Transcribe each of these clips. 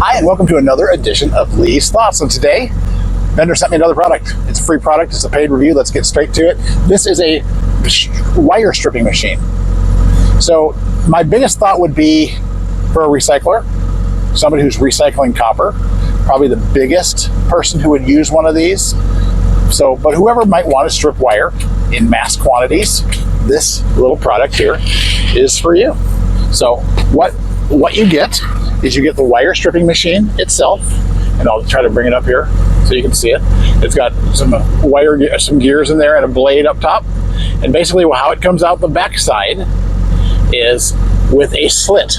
Hi, and welcome to another edition of Lee's Thoughts. And today, vendor sent me another product. It's a free product. It's a paid review. Let's get straight to it. This is a wire stripping machine. So my biggest thought would be for a recycler, somebody who's recycling copper, probably the biggest person who would use one of these. So, but whoever might want to strip wire in mass quantities, this little product here is for you. So what you get is you get the wire stripping machine itself, and I'll try to bring it up here so you can see it. It's got some gears in there and a blade up top. And basically how it comes out the back side is with a slit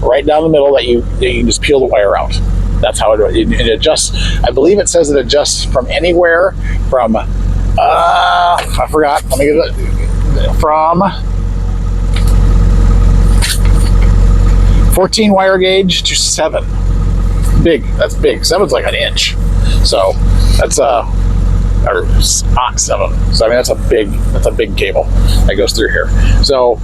right down the middle that you can just peel the wire out. That's how it adjusts. I believe it says it adjusts from anywhere from, I forgot, let me get it, from 14 wire gauge to 7. Big, that's big. 7's like an inch. So that's or 7. So I mean, that's a big cable that goes through here. So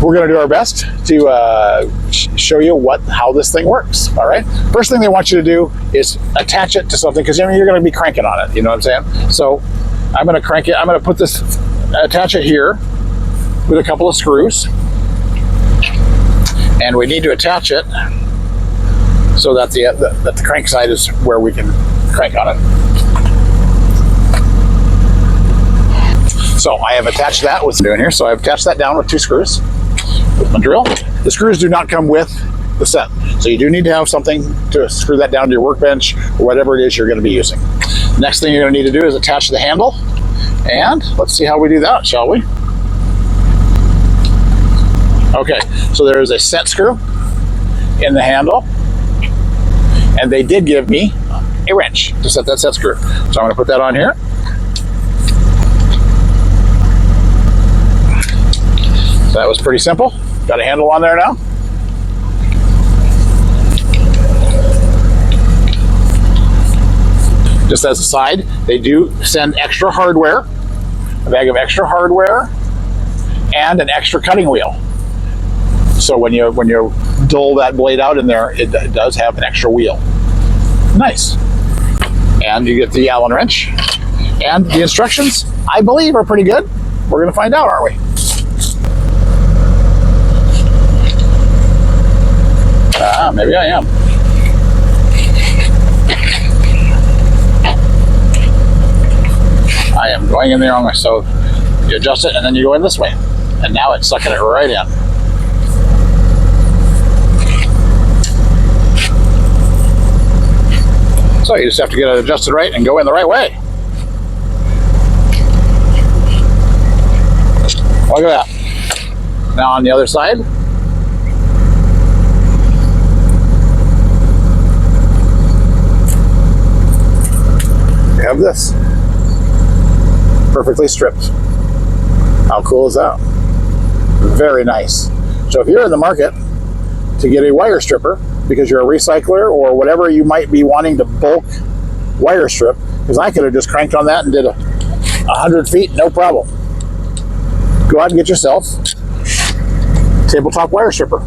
we're going to do our best to show you how this thing works. All right. First thing they want you to do is attach it to something, because you're going to be cranking on it. You know what I'm saying? So I'm going to crank it. I'm going to attach it here with a couple of screws, and we need to attach it so that the crank side is where we can crank on it. So I have attached that with doing here. So I've attached that down with 2 screws with my drill. The screws do not come with the set, so you do need to have something to screw that down to your workbench or whatever it is you're going to be using. Next thing you're going to need to do is attach the handle, and let's see how we do that, shall we? Okay, so there is a set screw in the handle, and they did give me a wrench to set that set screw. So I'm going to put that on here. So that was pretty simple. Got a handle on there now. Just as a side, they do send extra hardware, a bag of extra hardware, and an extra cutting wheel. So when you dull that blade out in there, it does have an extra wheel. Nice. And you get the Allen wrench. And the instructions, I believe, are pretty good. We're going to find out, aren't we? Maybe I am. I am going in the wrong way. So you adjust it and then you go in this way. And now it's sucking it right in. So you just have to get it adjusted right and go in the right way. Look at that. Now on the other side. We have this. Perfectly stripped. How cool is that? Very nice. So if you're in the market to get a wire stripper, because you're a recycler or whatever, you might be wanting to bulk wire strip, because I could have just cranked on that and did 100 feet, no problem. Go out and get yourself a tabletop wire stripper.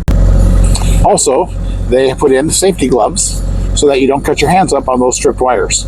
Also, they put in safety gloves so that you don't cut your hands up on those stripped wires.